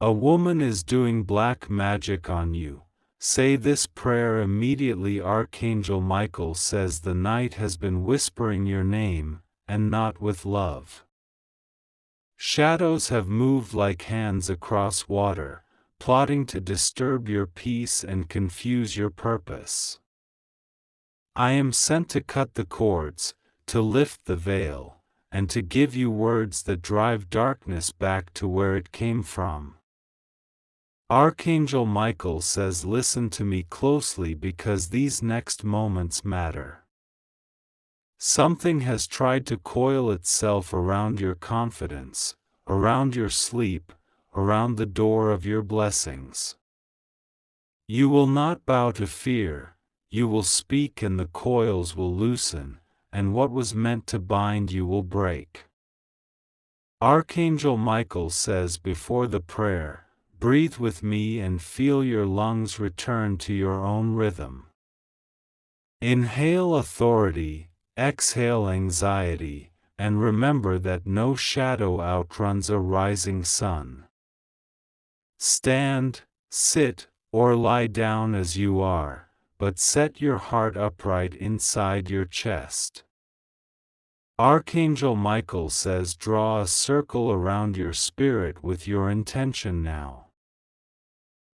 A woman is doing black magic on you. Say this prayer immediately. Archangel Michael says the night has been whispering your name, and not with love. Shadows have moved like hands across water, plotting to disturb your peace and confuse your purpose. I am sent to cut the cords, to lift the veil, and to give you words that drive darkness back to where it came from. Archangel Michael says listen to me closely because these next moments matter. Something has tried to coil itself around your confidence, around your sleep, around the door of your blessings. You will not bow to fear, you will speak and the coils will loosen, and what was meant to bind you will break. Archangel Michael says before the prayer, breathe with me and feel your lungs return to your own rhythm. Inhale authority, exhale anxiety, and remember that no shadow outruns a rising sun. Stand, sit, or lie down as you are, but set your heart upright inside your chest. Archangel Michael says draw a circle around your spirit with your intention now.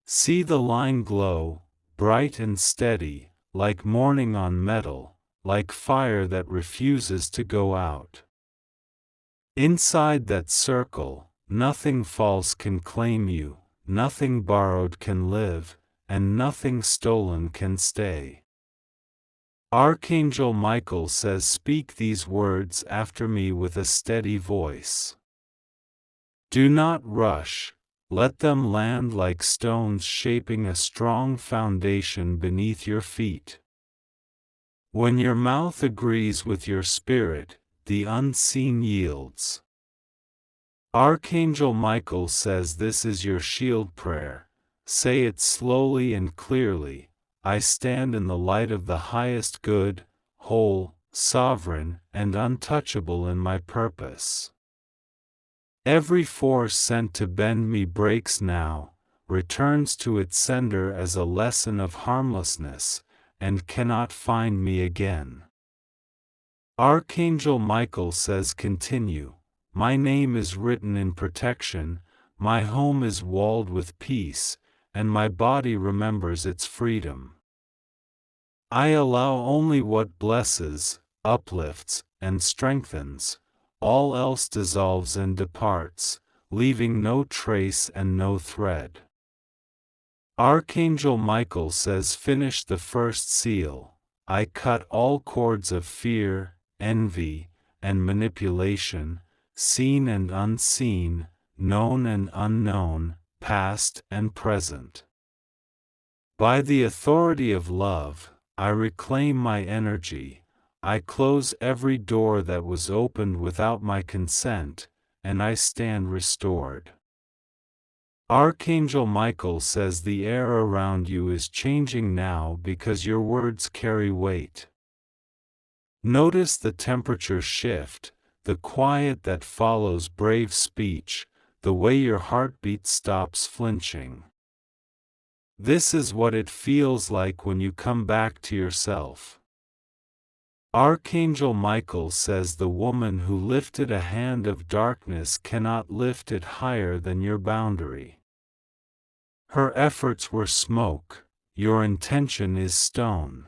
See the line glow, bright and steady, like morning on metal, like fire that refuses to go out. Inside that circle, nothing false can claim you, nothing borrowed can live, and nothing stolen can stay. Archangel Michael says speak these words after me with a steady voice. Do not rush. Let them land like stones shaping a strong foundation beneath your feet. When your mouth agrees with your spirit, the unseen yields. Archangel Michael says this is your shield prayer. Say it slowly and clearly. I stand in the light of the highest good, whole, sovereign, and untouchable in my purpose. Every force sent to bend me breaks now, returns to its sender as a lesson of harmlessness, and cannot find me again. Archangel Michael says continue, my name is written in protection, my home is walled with peace, and my body remembers its freedom. I allow only what blesses, uplifts, and strengthens. All else dissolves and departs, leaving no trace and no thread. Archangel Michael says finish the first seal. I cut all cords of fear, envy, and manipulation, seen and unseen, known and unknown, past and present. By the authority of love, I reclaim my energy. I close every door that was opened without my consent, and I stand restored. Archangel Michael says the air around you is changing now because your words carry weight. Notice the temperature shift, the quiet that follows brave speech, the way your heartbeat stops flinching. This is what it feels like when you come back to yourself. Archangel Michael says the woman who lifted a hand of darkness cannot lift it higher than your boundary. Her efforts were smoke, your intention is stone.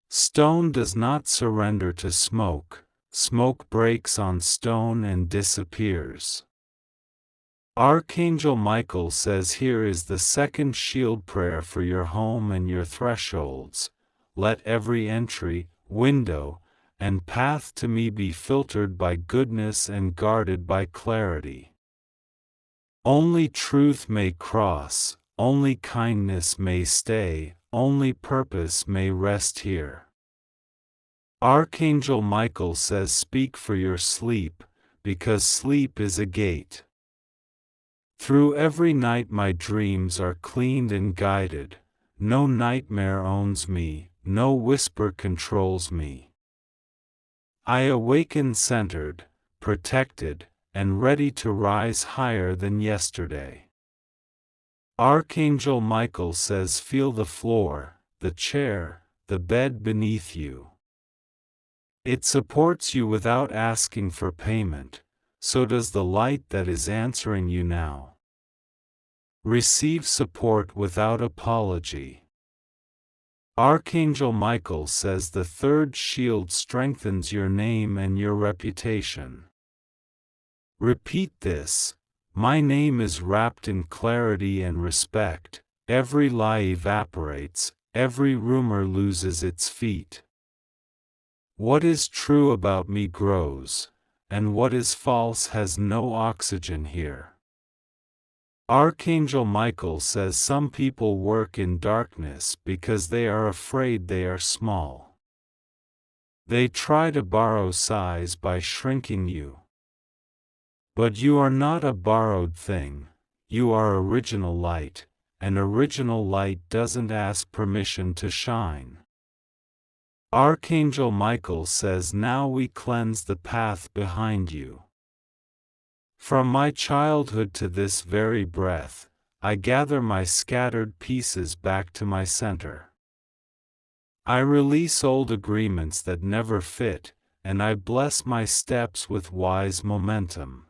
Stone does not surrender to smoke, smoke breaks on stone and disappears. Archangel Michael says here is the second shield prayer for your home and your thresholds. Let every entry, window, and path to me be filtered by goodness and guarded by clarity. Only truth may cross, only kindness may stay, only purpose may rest here. Archangel Michael says speak for your sleep, because sleep is a gate. Through every night my dreams are cleaned and guided, no nightmare owns me, no whisper controls me. I awaken centered, protected, and ready to rise higher than yesterday. Archangel Michael says, feel the floor, the chair, the bed beneath you. It supports you without asking for payment, so does the light that is answering you now. Receive support without apology. Archangel Michael says the third shield strengthens your name and your reputation. Repeat this: my name is wrapped in clarity and respect, every lie evaporates, every rumor loses its feet. What is true about me grows, and what is false has no oxygen here. Archangel Michael says some people work in darkness because they are afraid they are small. They try to borrow size by shrinking you. But you are not a borrowed thing, you are original light, and original light doesn't ask permission to shine. Archangel Michael says, now we cleanse the path behind you. From my childhood to this very breath, I gather my scattered pieces back to my center. I release old agreements that never fit, and I bless my steps with wise momentum.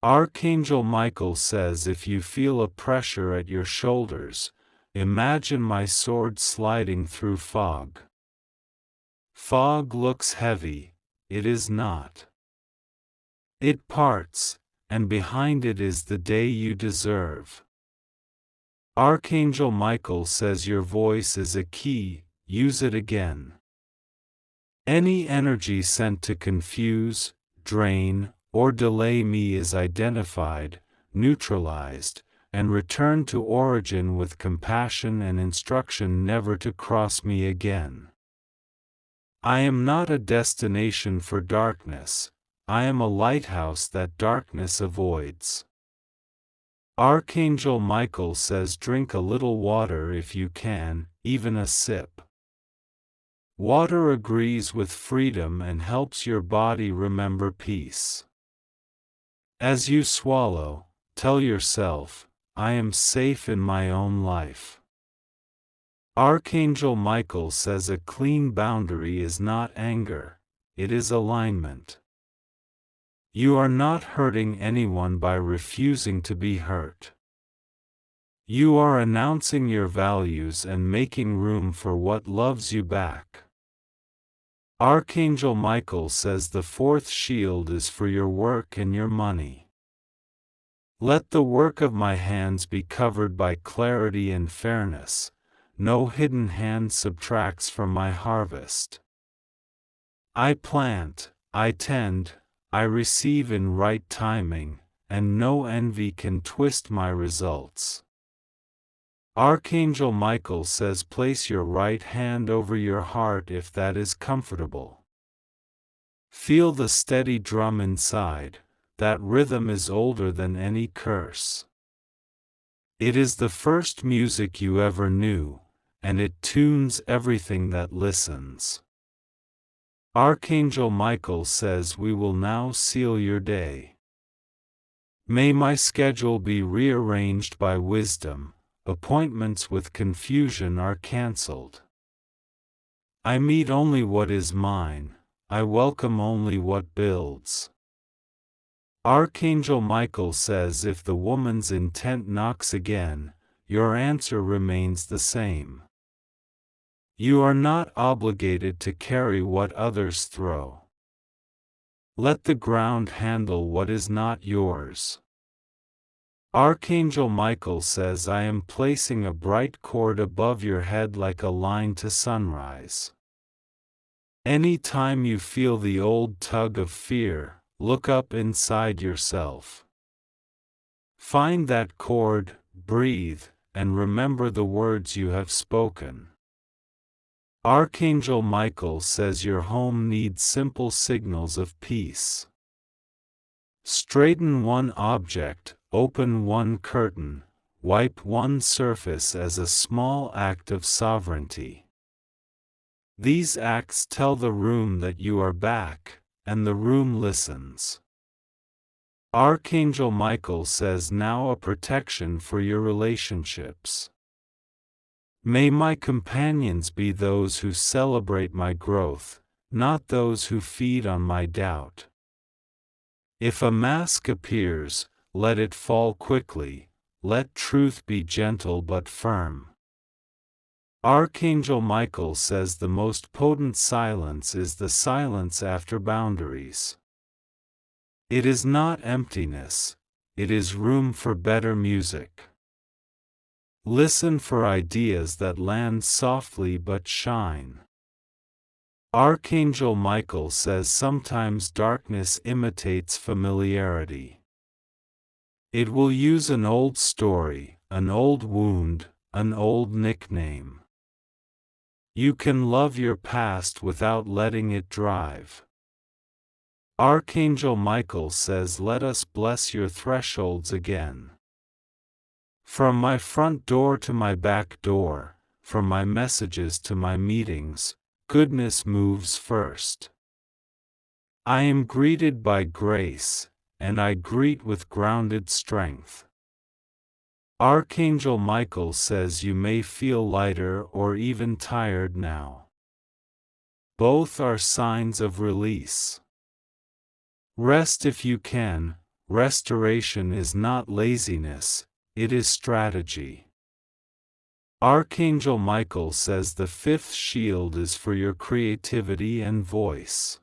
Archangel Michael says, if you feel a pressure at your shoulders, imagine my sword sliding through fog. Fog looks heavy, it is not. It parts, and behind it is the day you deserve. Archangel Michael says your voice is a key, use it again. Any energy sent to confuse, drain, or delay me is identified, neutralized, and returned to origin with compassion and instruction never to cross me again. I am not a destination for darkness, I am a lighthouse that darkness avoids. Archangel Michael says, drink a little water if you can, even a sip. Water agrees with freedom and helps your body remember peace. As you swallow, tell yourself, I am safe in my own life. Archangel Michael says a clean boundary is not anger, it is alignment. You are not hurting anyone by refusing to be hurt. You are announcing your values and making room for what loves you back. Archangel Michael says the fourth shield is for your work and your money. Let the work of my hands be covered by clarity and fairness. No hidden hand subtracts from my harvest. I plant, I tend, I receive in right timing, and no envy can twist my results. Archangel Michael says, place your right hand over your heart if that is comfortable. Feel the steady drum inside, that rhythm is older than any curse. It is the first music you ever knew, and it tunes everything that listens. Archangel Michael says, we will now seal your day. May my schedule be rearranged by wisdom, appointments with confusion are cancelled. I meet only what is mine, I welcome only what builds. Archangel Michael says, if the woman's intent knocks again, your answer remains the same. You are not obligated to carry what others throw. Let the ground handle what is not yours. Archangel Michael says, I am placing a bright cord above your head like a line to sunrise. Any time you feel the old tug of fear, look up inside yourself. Find that cord, breathe, and remember the words you have spoken. Archangel Michael says your home needs simple signals of peace. Straighten one object, open one curtain, wipe one surface as a small act of sovereignty. These acts tell the room that you are back, and the room listens. Archangel Michael says now a protection for your relationships. May my companions be those who celebrate my growth, not those who feed on my doubt. If a mask appears, let it fall quickly, let truth be gentle but firm. Archangel Michael says the most potent silence is the silence after boundaries. It is not emptiness, it is room for better music. Listen for ideas that land softly but shine. Archangel Michael says sometimes darkness imitates familiarity. It will use an old story, an old wound, an old nickname. You can love your past without letting it drive. Archangel Michael says let us bless your thresholds again. From my front door to my back door, from my messages to my meetings, goodness moves first. I am greeted by grace, and I greet with grounded strength. Archangel Michael says you may feel lighter or even tired now. Both are signs of release. Rest if you can. Restoration is not laziness, it is strategy. Archangel Michael says the fifth shield is for your creativity and voice.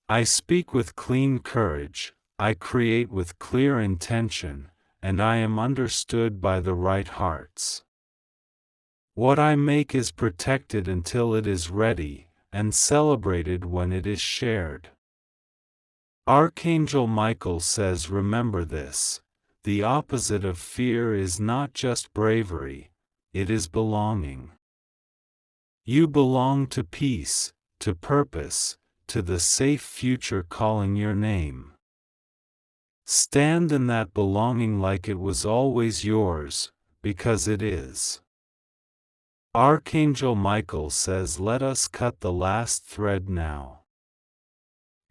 I speak with clean courage, I create with clear intention, and I am understood by the right hearts. What I make is protected until it is ready, and celebrated when it is shared. Archangel Michael says remember this, the opposite of fear is not just bravery, it is belonging. You belong to peace, to purpose, to the safe future calling your name. Stand in that belonging like it was always yours, because it is. Archangel Michael says let us cut the last thread now.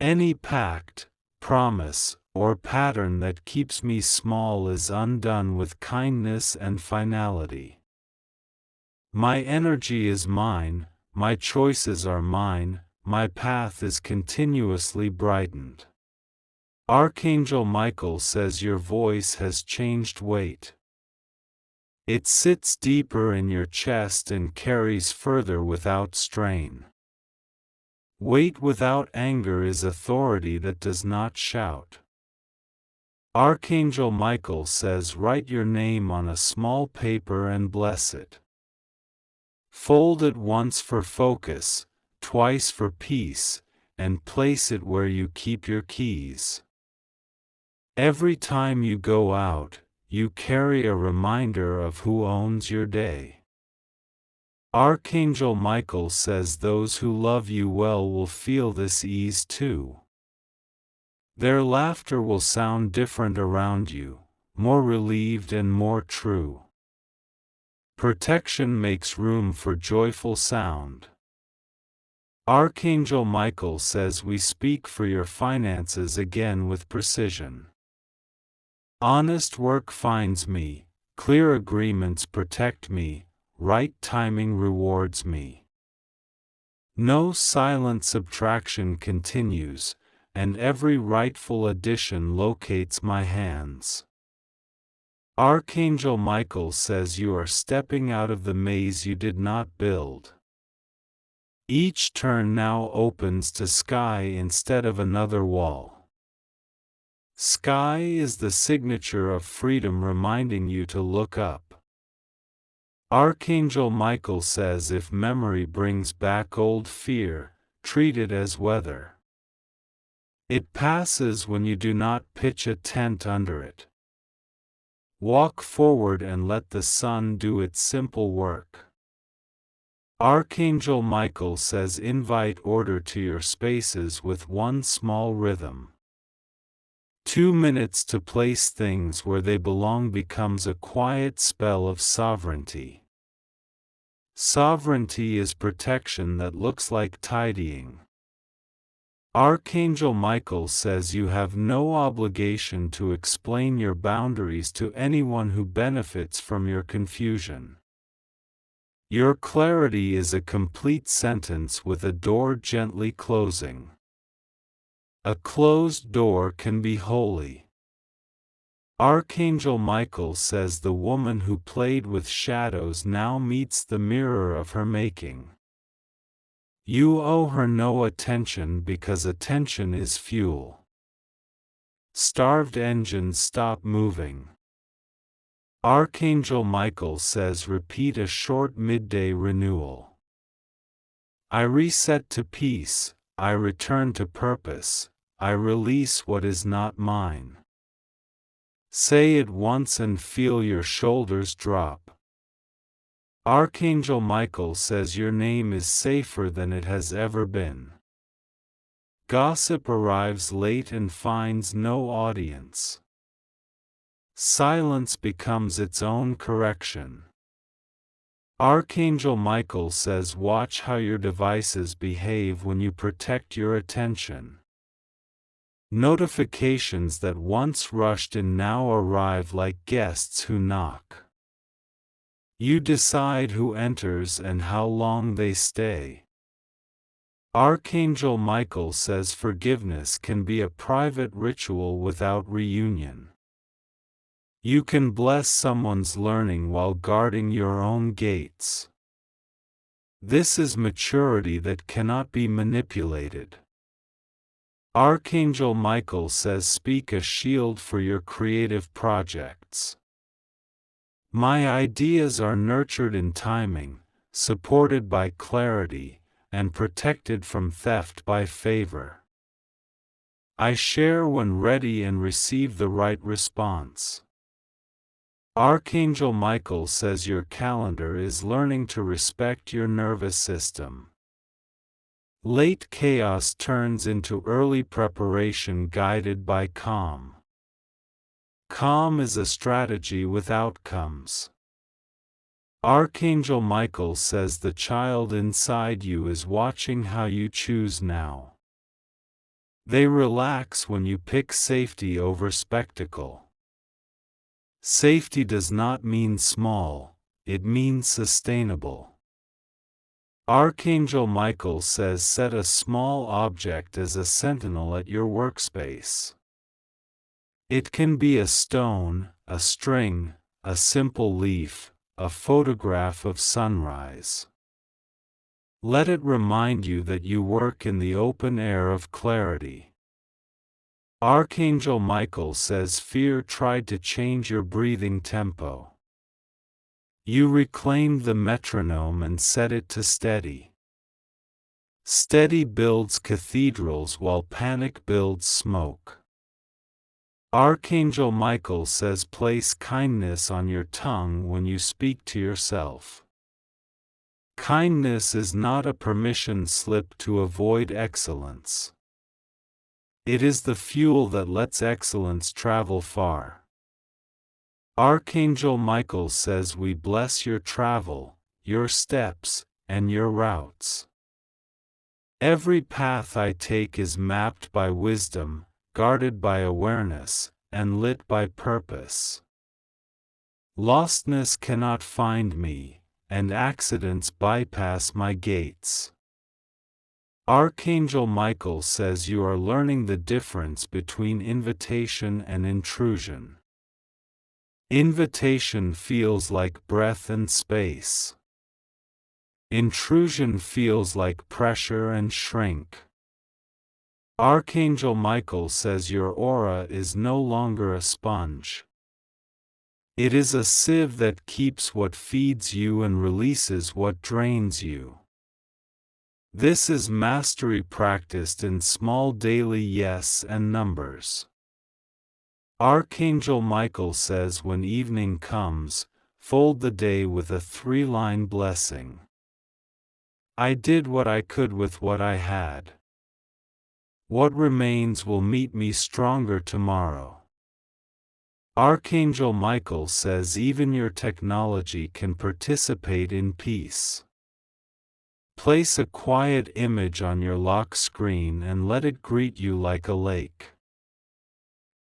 Any pact, promise, or pattern that keeps me small is undone with kindness and finality. My energy is mine, my choices are mine, my path is continuously brightened. Archangel Michael says your voice has changed weight. It sits deeper in your chest and carries further without strain. Weight without anger is authority that does not shout. Archangel Michael says write your name on a small paper and bless it. Fold it once for focus, twice for peace, and place it where you keep your keys. Every time you go out, you carry a reminder of who owns your day. Archangel Michael says those who love you well will feel this ease too. Their laughter will sound different around you, more relieved and more true. Protection makes room for joyful sound. Archangel Michael says we speak for your finances again with precision. Honest work finds me, clear agreements protect me, right timing rewards me. No silent subtraction continues, and every rightful addition locates my hands. Archangel Michael says you are stepping out of the maze you did not build. Each turn now opens to sky instead of another wall. Sky is the signature of freedom reminding you to look up. Archangel Michael says if memory brings back old fear, treat it as weather. It passes when you do not pitch a tent under it. Walk forward and let the sun do its simple work. Archangel Michael says invite order to your spaces with one small rhythm. 2 minutes to place things where they belong becomes a quiet spell of sovereignty. Sovereignty is protection that looks like tidying. Archangel Michael says you have no obligation to explain your boundaries to anyone who benefits from your confusion. Your clarity is a complete sentence with a door gently closing. A closed door can be holy. Archangel Michael says the woman who played with shadows now meets the mirror of her making. You owe her no attention because attention is fuel. Starved engines stop moving. Archangel Michael says repeat a short midday renewal. I reset to peace, I return to purpose, I release what is not mine. Say it once and feel your shoulders drop. Archangel Michael says your name is safer than it has ever been. Gossip arrives late and finds no audience. Silence becomes its own correction. Archangel Michael says watch how your devices behave when you protect your attention. Notifications that once rushed in now arrive like guests who knock. You decide who enters and how long they stay. Archangel Michael says forgiveness can be a private ritual without reunion. You can bless someone's learning while guarding your own gates. This is maturity that cannot be manipulated. Archangel Michael says speak a shield for your creative projects. My ideas are nurtured in timing, supported by clarity, and protected from theft by favor. I share when ready and receive the right response. Archangel Michael says your calendar is learning to respect your nervous system. Late chaos turns into early preparation guided by calm. Calm is a strategy with outcomes. Archangel Michael says the child inside you is watching how you choose now. They relax when you pick safety over spectacle. Safety does not mean small, it means sustainable. Archangel Michael says set a small object as a sentinel at your workspace. It can be a stone, a string, a simple leaf, a photograph of sunrise. Let it remind you that you work in the open air of clarity. Archangel Michael says fear tried to change your breathing tempo. You reclaimed the metronome and set it to steady. Steady builds cathedrals while panic builds smoke. Archangel Michael says place kindness on your tongue when you speak to yourself. Kindness is not a permission slip to avoid excellence. It is the fuel that lets excellence travel far. Archangel Michael says we bless your travel, your steps, and your routes. Every path I take is mapped by wisdom, guarded by awareness, and lit by purpose. Lostness cannot find me, and accidents bypass my gates. Archangel Michael says you are learning the difference between invitation and intrusion. Invitation feels like breath and space. Intrusion feels like pressure and shrink. Archangel Michael says your aura is no longer a sponge. It is a sieve that keeps what feeds you and releases what drains you. This is mastery practiced in small daily yes and numbers. Archangel Michael says when evening comes, fold the day with a 3-line blessing. I did what I could with what I had. What remains will meet me stronger tomorrow. Archangel Michael says even your technology can participate in peace. Place a quiet image on your lock screen and let it greet you like a lake.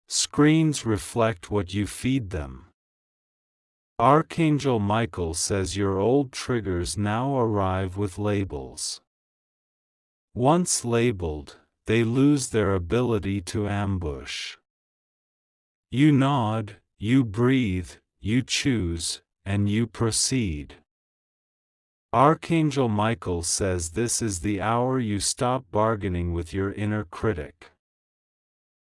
Screens reflect what you feed them. Archangel Michael says your old triggers now arrive with labels. Once labeled, they lose their ability to ambush. You nod, you breathe, you choose, and you proceed. Archangel Michael says this is the hour you stop bargaining with your inner critic.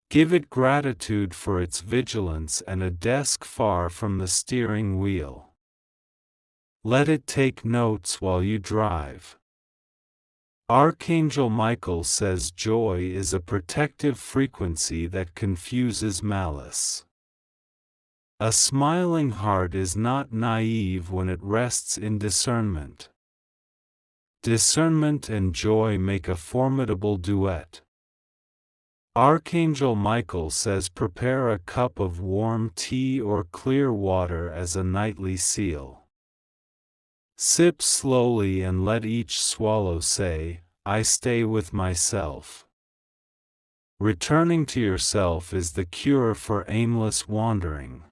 Give it gratitude for its vigilance and a desk far from the steering wheel. Let it take notes while you drive. Archangel Michael says joy is a protective frequency that confuses malice. A smiling heart is not naive when it rests in discernment. Discernment and joy make a formidable duet. Archangel Michael says prepare a cup of warm tea or clear water as a nightly seal. Sip slowly and let each swallow say, I stay with myself. Returning to yourself is the cure for aimless wandering.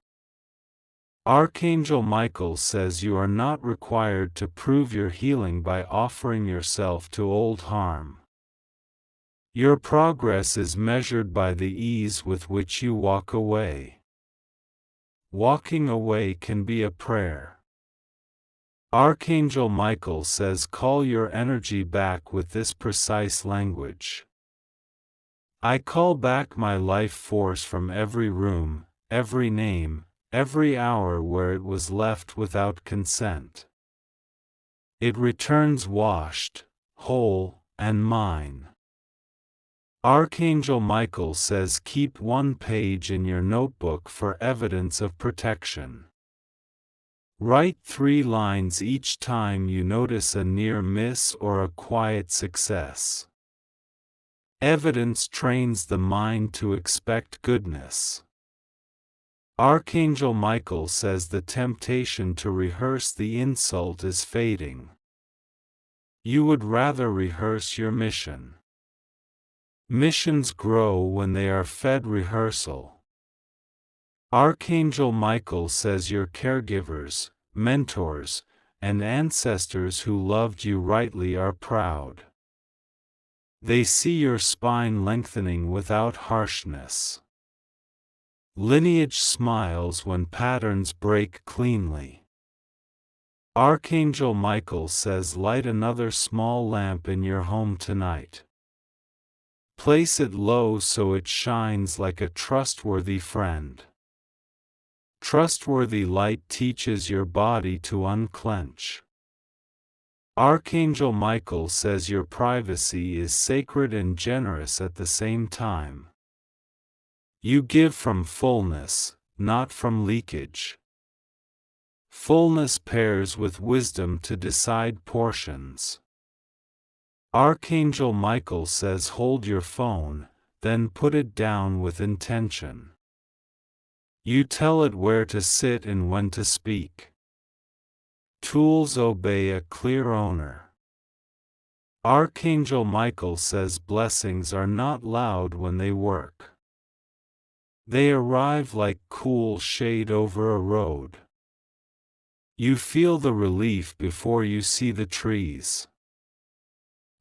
Archangel Michael says you are not required to prove your healing by offering yourself to old harm. Your progress is measured by the ease with which you walk away. Walking away can be a prayer. Archangel Michael says call your energy back with this precise language. I call back my life force from every room, every name, every hour where it was left without consent. It returns washed, whole, and mine. Archangel Michael says keep one page in your notebook for evidence of protection. Write 3 lines each time you notice a near miss or a quiet success. Evidence trains the mind to expect goodness. Archangel Michael says the temptation to rehearse the insult is fading. You would rather rehearse your mission. Missions grow when they are fed rehearsal. Archangel Michael says your caregivers, mentors, and ancestors who loved you rightly are proud. They see your spine lengthening without harshness. Lineage smiles when patterns break cleanly. Archangel Michael says light another small lamp in your home tonight. Place it low so it shines like a trustworthy friend. Trustworthy light teaches your body to unclench. Archangel Michael says your privacy is sacred and generous at the same time. You give from fullness, not from leakage. Fullness pairs with wisdom to decide portions. Archangel Michael says hold your phone, then put it down with intention. You tell it where to sit and when to speak. Tools obey a clear owner. Archangel Michael says blessings are not loud when they work. They arrive like cool shade over a road. You feel the relief before you see the trees.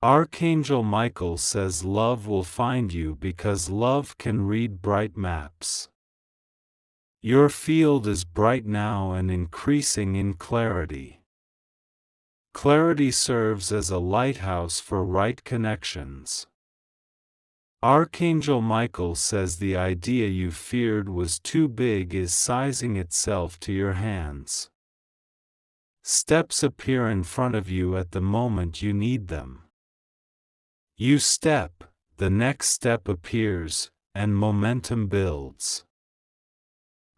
Archangel Michael says love will find you because love can read bright maps. Your field is bright now and increasing in clarity. Clarity serves as a lighthouse for right connections. Archangel Michael says the idea you feared was too big is sizing itself to your hands. Steps appear in front of you at the moment you need them. You step, the next step appears, and momentum builds.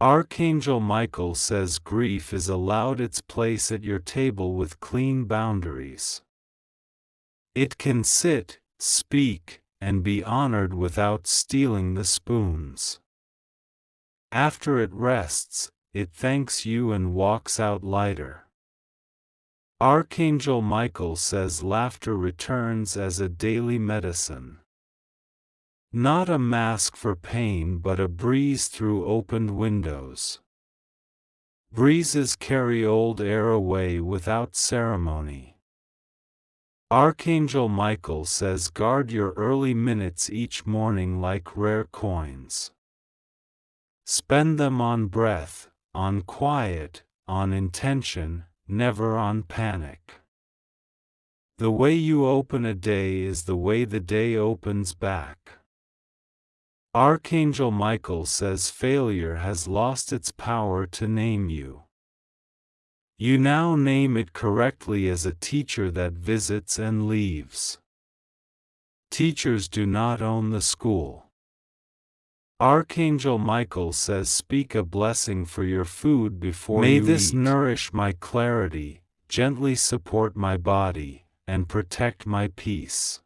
Archangel Michael says grief is allowed its place at your table with clean boundaries. It can sit, speak, and be honored without stealing the spoons. After it rests, it thanks you and walks out lighter. Archangel Michael says laughter returns as a daily medicine. Not a mask for pain but a breeze through opened windows. Breezes carry old air away without ceremony. Archangel Michael says guard your early minutes each morning like rare coins. Spend them on breath, on quiet, on intention, never on panic. The way you open a day is the way the day opens back. Archangel Michael says failure has lost its power to name you. You now name it correctly as a teacher that visits and leaves. Teachers do not own the school. Archangel Michael says speak a blessing for your food before you eat. May this nourish my clarity, gently support my body, and protect my peace.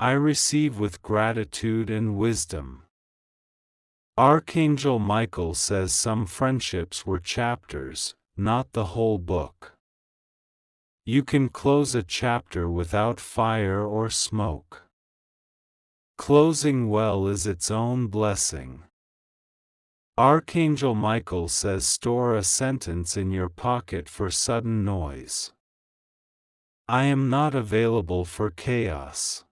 I receive with gratitude and wisdom. Archangel Michael says some friendships were chapters, not the whole book. You can close a chapter without fire or smoke. Closing well is its own blessing. Archangel Michael says store a sentence in your pocket for sudden noise. I am not available for chaos.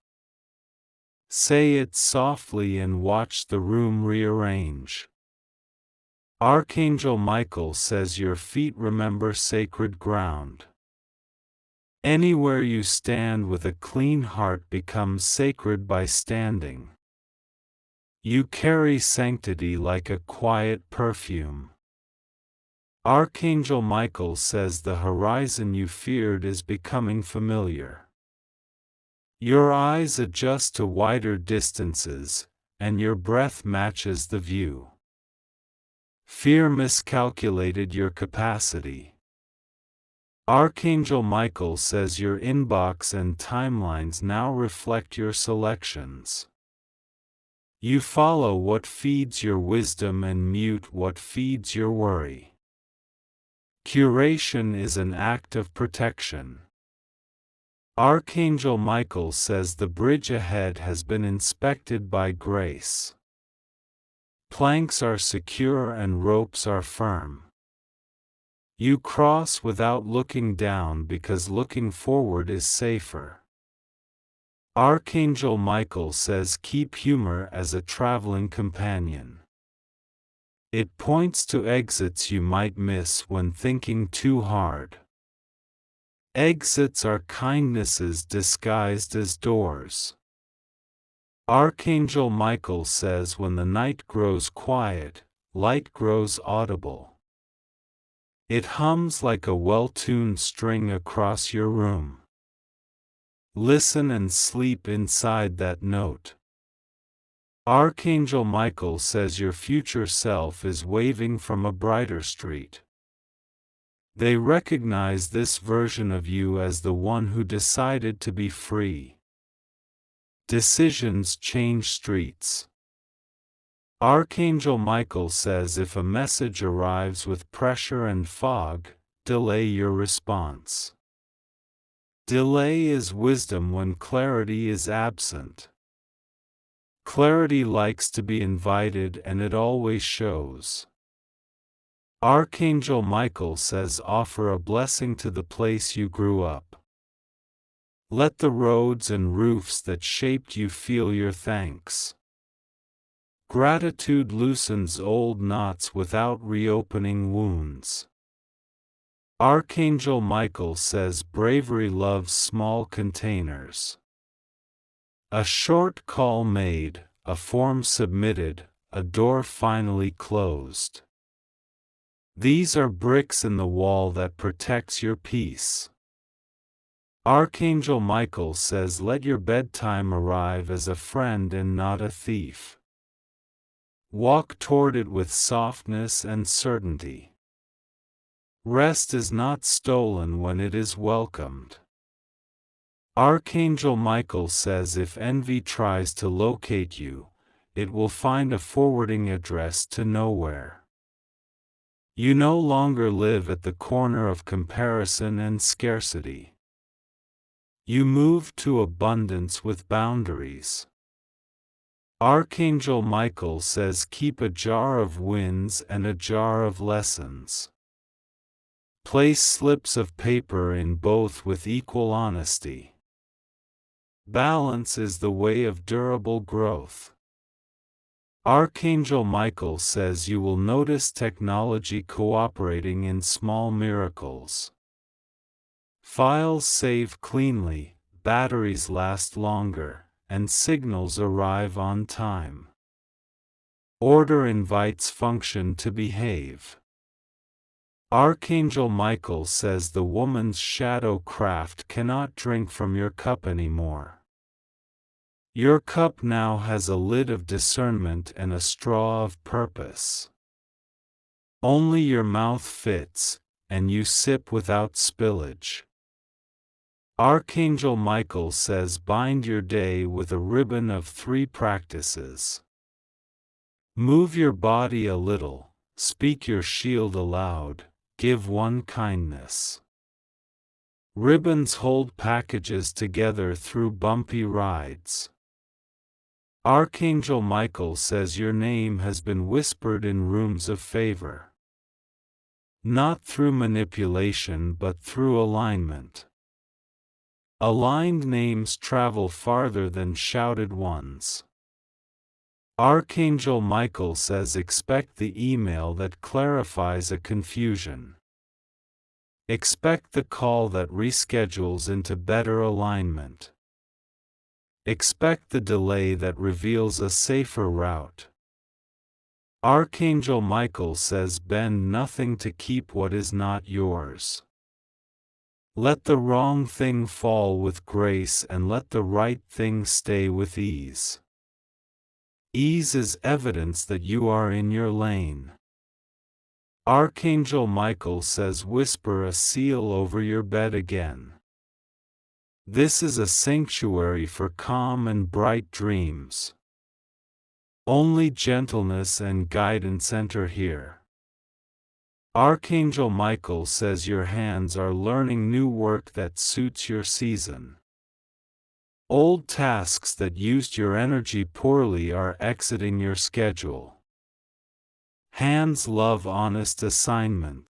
Say it softly and watch the room rearrange. Archangel Michael says your feet remember sacred ground. Anywhere you stand with a clean heart becomes sacred by standing. You carry sanctity like a quiet perfume. Archangel Michael says the horizon you feared is becoming familiar. Your eyes adjust to wider distances, and your breath matches the view. Fear miscalculated your capacity. Archangel Michael says your inbox and timelines now reflect your selections. You follow what feeds your wisdom and mute what feeds your worry. Curation is an act of protection. Archangel Michael says the bridge ahead has been inspected by grace. Planks are secure and ropes are firm. You cross without looking down because looking forward is safer. Archangel Michael says keep humor as a traveling companion. It points to exits you might miss when thinking too hard. Exits are kindnesses disguised as doors. Archangel Michael says when the night grows quiet, light grows audible. It hums like a well-tuned string across your room. Listen and sleep inside that note. Archangel Michael says your future self is waving from a brighter street. They recognize this version of you as the one who decided to be free. Decisions change streets. Archangel Michael says if a message arrives with pressure and fog, delay your response. Delay is wisdom when clarity is absent. Clarity likes to be invited and it always shows. Archangel Michael says offer a blessing to the place you grew up. Let the roads and roofs that shaped you feel your thanks. Gratitude loosens old knots without reopening wounds. Archangel Michael says bravery loves small containers. A short call made, a form submitted, a door finally closed. These are bricks in the wall that protects your peace. Archangel Michael says let your bedtime arrive as a friend and not a thief. Walk toward it with softness and certainty. Rest is not stolen when it is welcomed. Archangel Michael says if envy tries to locate you, it will find a forwarding address to nowhere. You no longer live at the corner of comparison and scarcity. You move to abundance with boundaries. Archangel Michael says keep a jar of wins and a jar of lessons. Place slips of paper in both with equal honesty. Balance is the way of durable growth. Archangel Michael says you will notice technology cooperating in small miracles. Files save cleanly, batteries last longer, and signals arrive on time. Order invites function to behave. Archangel Michael says the woman's shadow craft cannot drink from your cup anymore. Your cup now has a lid of discernment and a straw of purpose. Only your mouth fits, and you sip without spillage. Archangel Michael says bind your day with a ribbon of 3 practices. Move your body a little, speak your shield aloud, give one kindness. Ribbons hold packages together through bumpy rides. Archangel Michael says your name has been whispered in rooms of favor. Not through manipulation but through alignment. Aligned names travel farther than shouted ones. Archangel Michael says expect the email that clarifies a confusion. Expect the call that reschedules into better alignment. Expect the delay that reveals a safer route. Archangel Michael says bend nothing to keep what is not yours. Let the wrong thing fall with grace and let the right thing stay with ease. Ease is evidence that you are in your lane. Archangel Michael says whisper a seal over your bed again. This is a sanctuary for calm and bright dreams. Only gentleness and guidance enter here. Archangel Michael says your hands are learning new work that suits your season. Old tasks that used your energy poorly are exiting your schedule. Hands love honest assignment.